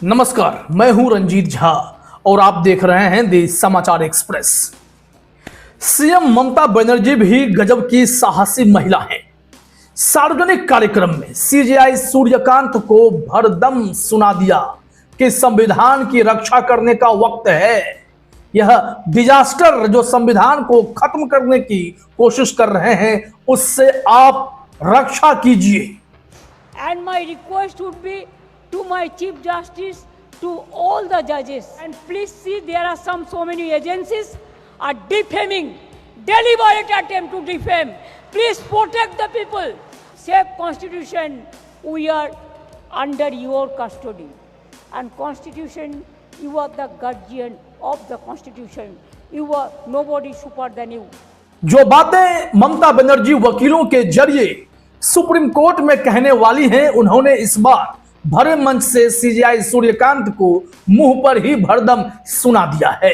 नमस्कार, मैं हूं रंजीत झा और आप देख रहे हैं दी समाचार एक्सप्रेस। सीएम ममता बनर्जी भी गजब की साहसी महिला हैं। सार्वजनिक कार्यक्रम में सीजेआई सूर्यकांत को भरदम सुना दिया कि संविधान की रक्षा करने का वक्त है। यह डिजास्टर जो संविधान को खत्म करने की कोशिश कर रहे हैं, उससे आप रक्षा कीजिए। And my request would be to my Chief Justice, to all the judges. And please see, there are so many agencies are defaming, deliberate attempt to defame. Please protect the people. Save Constitution. We are under your custody. And Constitution, you are the guardian of the Constitution. You are nobody super than you. जो बातें ममता बनर्जी वकीलों के जरिए supreme court में कहने वाली हैं, उन्होंने इस बार भरे मंच से सीजेआई सूर्यकांत को मुंह पर ही भरदम सुना दिया है।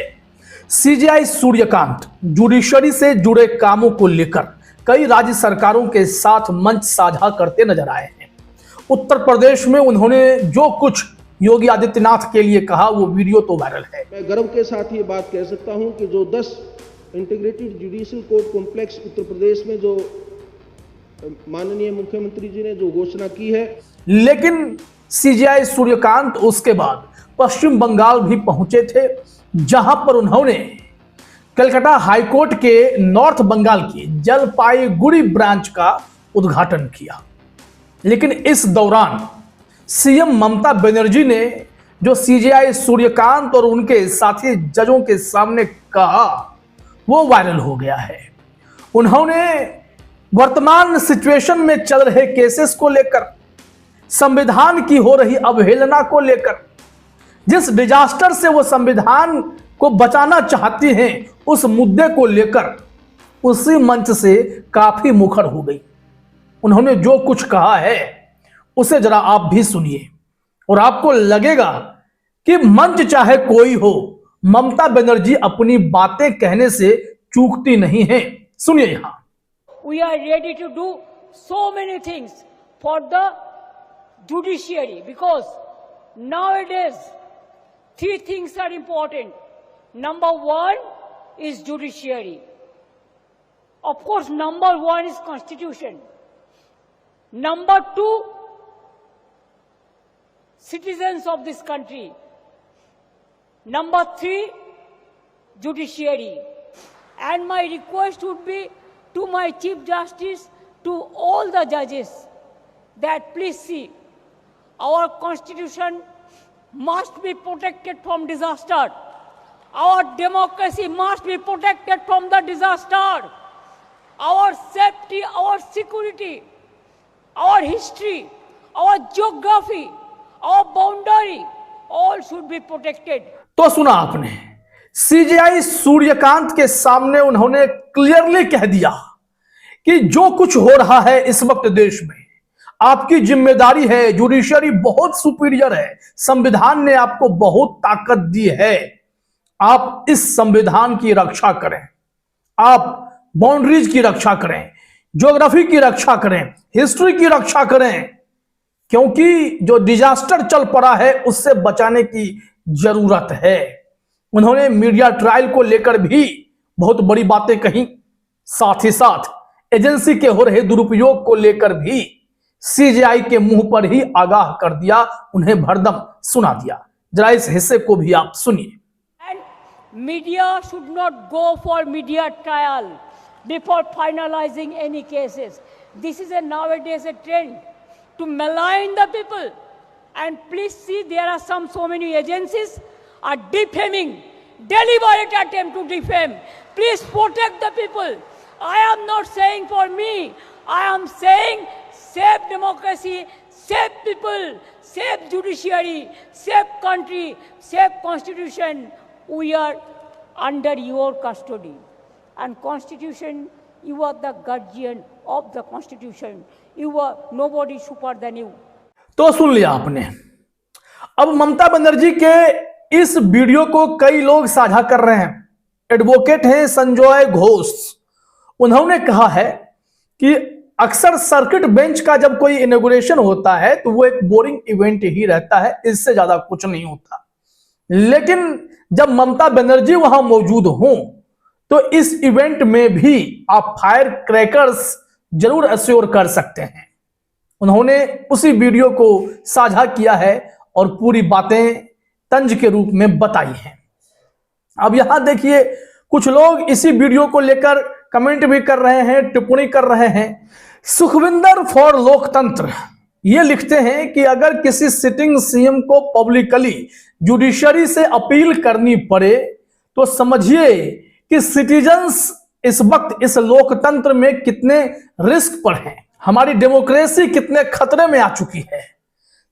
सीजेआई सूर्यकांत जुडिशरी से जुड़े कामों को लेकर कई राज्य सरकारों के साथ मंच साझा करते नजर आए हैं। उत्तर प्रदेश में उन्होंने जो कुछ योगी आदित्यनाथ के लिए कहा, वो वीडियो तो वायरल है। मैं गर्व के साथ ये बात कह सकता हूं कि जो 10 integrated judicial court complex Uttar Pradesh में जो माननीय मुख्यमंत्री जी ने जो घोषणा की है, लेकिन सीजेआई सूर्यकांत उसके बाद पश्चिम बंगाल भी पहुंचे थे, जहां पर उन्होंने कलकत्ता हाईकोर्ट के नॉर्थ बंगाल की जलपाईगुड़ी ब्रांच का उद्घाटन किया। लेकिन इस दौरान सीएम ममता बनर्जी ने जो सीजेआई सूर्यकांत और उनके साथी जजों के सामने कहा, वो वायरल हो गया है। उन्होंने वर्तमान सिचुएशन में चल रहे केसेस को लेकर, संविधान की हो रही अवहेलना को लेकर, जिस डिजास्टर से वो संविधान को बचाना चाहती हैं, उस मुद्दे को लेकर उसी मंच से काफी मुखर हो गई। उन्होंने जो कुछ कहा है उसे जरा आप भी सुनिए और आपको लगेगा कि मंच चाहे कोई हो, ममता बनर्जी अपनी बातें कहने से चूकती नहीं है। सुनिए यहां। We are ready to do so many things for the judiciary, because nowadays 3 things are important. Number 1 is judiciary. Of course, number 1 is Constitution. Number 2, citizens of this country. Number 3, judiciary. And my request would be to my Chief Justice, to all the judges, that please see, our Constitution must be protected from disaster. Our democracy must be protected from the disaster. Our safety, our security, our history, our geography, our boundary, all should be protected. तो सुना आपने, CJI Suryakant के सामने उन्होंने clearly कह दिया कि जो कुछ हो रहा है इस वक्त देश में, आपकी जिम्मेदारी है। जुडिशरी बहुत सुपीरियर है, संविधान ने आपको बहुत ताकत दी है। आप इस संविधान की रक्षा करें, आप बाउंड्रीज की रक्षा करें, ज्योग्राफी की रक्षा करें, हिस्ट्री की रक्षा करें, क्योंकि जो डिजास्टर चल पड़ा है उससे बचाने की जरूरत है। उन्होंने मीडिया ट्रायल को लेकर भी बहुत बड़ी बातें कही, साथ ही साथ एजेंसी के हो रहे दुरुपयोग को लेकर भी सीजेआई के मुंह पर ही आगाह कर दिया, उन्हें भरदम सुना दिया। जरा इस हिस्से को भी आप सुनिए। And media should not go for media trial before finalizing any cases. This is nowadays a trend to malign the people. And please see, there are so many agencies are defaming, deliberate attempt to defame. Please protect the people. I am not saying for me. I am saying save democracy, save people, save judiciary, save country, save Constitution. We are under your custody. And Constitution, you are the guardian of the Constitution. You are nobody super than you. तो सुन लिया आपने। अब ममता बनर्जी के इस video को कई लोग साझा कर रहे हैं। एडवोकेट हैं संजय घोष, उन्होंने कहा है कि अक्सर सर्किट बेंच का जब कोई इनॉग्रेशन होता है तो वो एक बोरिंग इवेंट ही रहता है, इससे ज्यादा कुछ नहीं होता। लेकिन जब ममता बनर्जी वहां मौजूद हों तो इस इवेंट में भी आप फायर क्रैकर्स जरूर अश्योर कर सकते हैं। उन्होंने उसी वीडियो को साझा किया है और पूरी बातें तंज के रूप में बताई हैं। अब यहां देखिए, कुछ लोग इसी वीडियो को लेकर कमेंट भी कर रहे हैं, टिप्पणी कर रहे हैं। सुखविंदर फॉर लोकतंत्र ये लिखते हैं कि अगर किसी सिटिंग सीएम को पब्लिकली जुडिशरी से अपील करनी पड़े तो समझिए कि सिटीजन्स इस वक्त इस लोकतंत्र में कितने रिस्क पर हैं, हमारी डेमोक्रेसी कितने खतरे में आ चुकी है,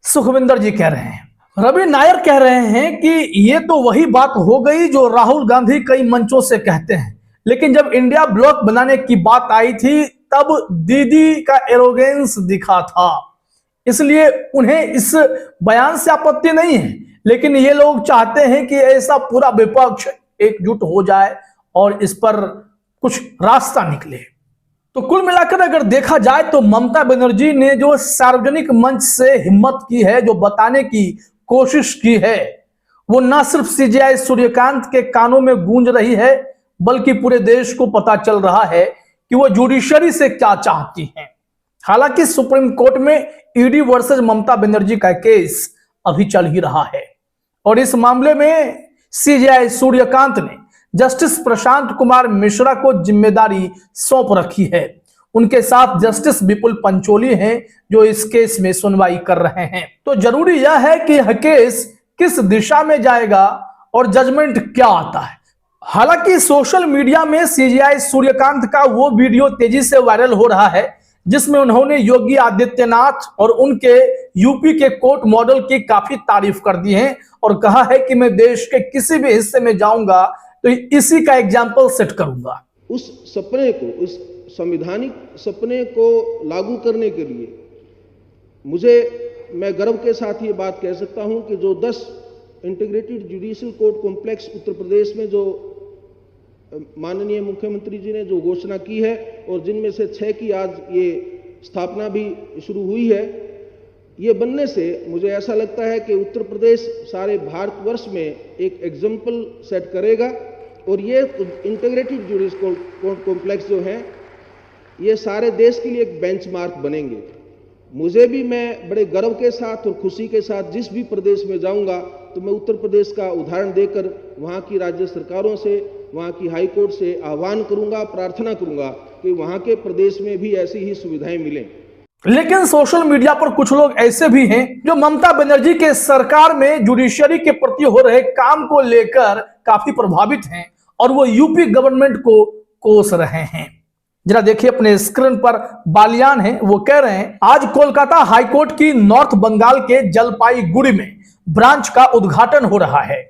सुखविंदर जी कह रहे हैं। रवि नायर कह रहे हैं कि ये तो वही बात हो गई जो राहुल गांधी कई मंचों से कहते हैं, लेकिन जब इंडिया ब्लॉक बनाने की बात आई थी तब दीदी का एरोगेंस दिखा था, इसलिए उन्हें इस बयान से आपत्ति नहीं है। लेकिन ये लोग चाहते हैं कि ऐसा पूरा विपक्ष एकजुट हो जाए और इस पर कुछ रास्ता निकले। तो कुल मिलाकर अगर देखा जाए तो ममता बनर्जी ने जो सार्वजनिक मंच से हिम्मत की है, जो बताने की कोशिश की है, वो ना सिर्फ सीजेआई सूर्यकांत के कानों में गूंज रही है बल्कि पूरे देश को पता चल रहा है कि वो जुडिशरी से क्या चाहती हैं। हालांकि सुप्रीम कोर्ट में ईडी वर्सेस ममता बनर्जी का केस अभी चल ही रहा है और इस मामले में सीजेआई सूर्यकांत ने जस्टिस प्रशांत कुमार मिश्रा को जिम्मेदारी सौंप रखी है। उनके साथ जस्टिस विपुल पंचोली हैं जो इस केस में सुनवाई कर रहे हैं। तो जरूरी यह है कि यह केस किस दिशा में जाएगा और जजमेंट क्या आता है। हालांकि सोशल मीडिया में सीजेआई सूर्यकांत का वो वीडियो तेजी से वायरल हो रहा है जिसमें उन्होंने योगी आदित्यनाथ और उनके यूपी के कोर्ट मॉडल की काफी तारीफ कर दी है और कहा है कि मैं देश के किसी भी हिस्से में जाऊंगा तो इसी का एग्जाम्पल सेट करूंगा। उस सपने को, उस संवैधानिक सपने को लागू करने के लिए मैं गर्व के साथ ये बात कह सकता हूं कि जो 10 integrated judicial court complex Uttar Pradesh में जो माननीय मुख्यमंत्री जी ने जो घोषणा की है और जिनमें से 6 की आज ये स्थापना भी शुरू हुई है, ये बनने से मुझे ऐसा लगता है कि उत्तर प्रदेश सारे भारतवर्ष में एक एग्जाम्पल सेट करेगा और ये इंटीग्रेटेड जुडिशियल कोर्ट कॉम्प्लेक्स जो हैं ये सारे देश के लिए एक बेंचमार्क बनेंगे। मुझे भी, मैं बड़े गर्व के साथ और खुशी के साथ जिस भी प्रदेश में जाऊंगा तो मैं उत्तर प्रदेश का उदाहरण देकर वहाँ की राज्य सरकारों से, वहाँ की हाई कोर्ट से आह्वान करूंगा, प्रार्थना करूंगा कि वहाँ के प्रदेश में भी ऐसी ही सुविधाएं मिलें। लेकिन सोशल मीडिया पर कुछ लोग ऐसे भी हैं जो ममता बनर्जी के सरकार में जुडिशरी के प्रति हो रहे काम को लेकर काफी प्रभावित हैं और वो यूपी गवर्नमेंट को कोस रहे हैं। जरा देखिए अपने स्क्रीन पर बालियान है, वो कह रहे हैं आज कोलकाता हाईकोर्ट की नॉर्थ बंगाल के जलपाईगुड़ी में ब्रांच का उद्घाटन हो रहा है।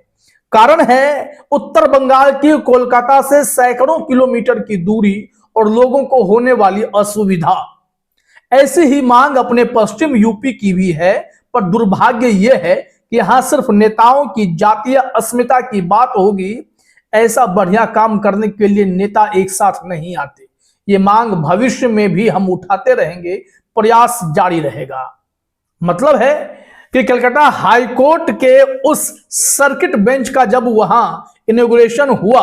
कारण है उत्तर बंगाल की कोलकाता से सैकड़ों किलोमीटर की दूरी और लोगों को होने वाली असुविधा। ऐसी ही मांग अपने पश्चिम यूपी की भी है, पर दुर्भाग्य यह है कि यहां सिर्फ नेताओं की जातीय अस्मिता की बात होगी। ऐसा बढ़िया काम करने के लिए नेता एक साथ नहीं आते। ये मांग भविष्य में भी हम उठाते रहेंगे, प्रयास जारी रहेगा। मतलब है कि कलकत्ता हाईकोर्ट के उस सर्किट बेंच का जब वहां इनॉग्रेशन हुआ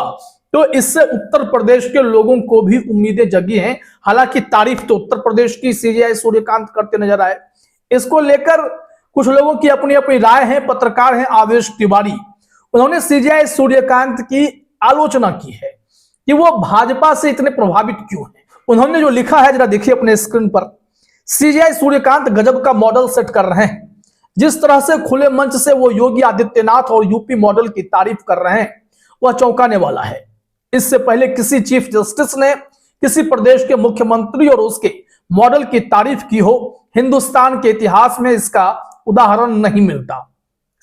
तो इससे उत्तर प्रदेश के लोगों को भी उम्मीदें जगी हैं। हालांकि तारीफ तो उत्तर प्रदेश की सीजेआई सूर्यकांत करते नजर आए। इसको लेकर कुछ लोगों की अपनी अपनी राय है। पत्रकार हैं आवेश तिवारी, उन्होंने सीजेआई सूर्यकांत की आलोचना की है कि वो भाजपा से इतने प्रभावित क्यों हैं। उन्होंने जो लिखा है जरा देखिए अपने स्क्रीन पर। सीजेआई सूर्यकांत गजब का मॉडल सेट कर रहे हैं। जिस तरह से खुले मंच से वो योगी आदित्यनाथ और यूपी मॉडल की तारीफ कर रहे हैं वह चौंकाने वाला है। इससे पहले किसी चीफ जस्टिस ने किसी प्रदेश के मुख्यमंत्री और उसके मॉडल की तारीफ की हो, हिंदुस्तान के इतिहास में इसका उदाहरण नहीं मिलता।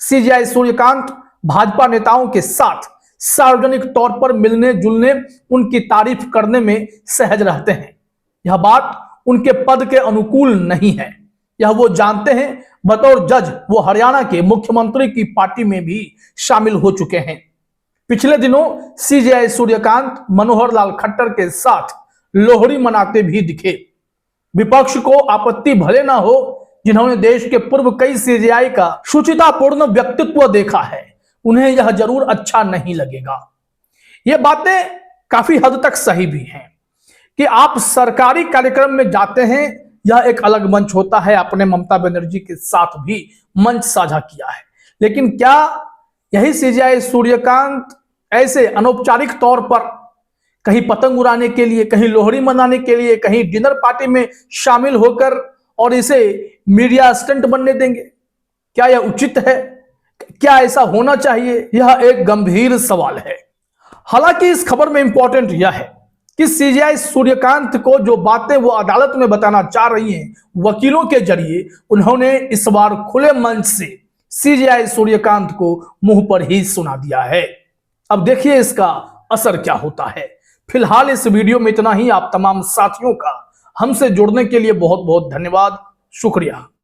सीजेआई सूर्यकांत भाजपा नेताओं के साथ सार्वजनिक तौर पर मिलने जुलने, उनकी तारीफ करने में सहज रहते हैं। यह बात उनके पद के अनुकूल नहीं है, यह वो जानते हैं। बतौर जज वो हरियाणा के मुख्यमंत्री की पार्टी में भी शामिल हो चुके हैं। पिछले दिनों सीजेआई सूर्यकांत मनोहर लाल खट्टर के साथ लोहड़ी मनाते भी दिखे। विपक्ष को आपत्ति भले ना हो, जिन्होंने देश के पूर्व कई सीजेआई का शुचितापूर्ण व्यक्तित्व देखा है, उन्हें यह जरूर अच्छा नहीं लगेगा। ये बातें काफी हद तक सही भी हैं कि आप सरकारी कार्यक्रम में जाते हैं, यह एक अलग मंच होता है। आपने ममता बनर्जी के साथ भी मंच साझा किया है, लेकिन क्या यही सीजेआई सूर्यकांत ऐसे अनौपचारिक तौर पर कहीं पतंग उड़ाने के लिए, कहीं लोहड़ी मनाने के लिए, कहीं डिनर पार्टी में शामिल होकर और इसे मीडिया स्टंट बनने देंगे? क्या यह उचित है? क्या ऐसा होना चाहिए? यह एक गंभीर सवाल है। हालांकि इस खबर में इंपॉर्टेंट यह है कि सीजेआई सूर्यकांत को जो बातें वो अदालत में बताना चाह रही हैं वकीलों के जरिए, उन्होंने इस बार खुले मंच से सीजेआई सूर्यकांत को मुंह पर ही सुना दिया है। अब देखिए इसका असर क्या होता है। फिलहाल इस वीडियो में इतना ही। आप तमाम साथियों का हमसे जुड़ने के लिए बहुत बहुत धन्यवाद, शुक्रिया।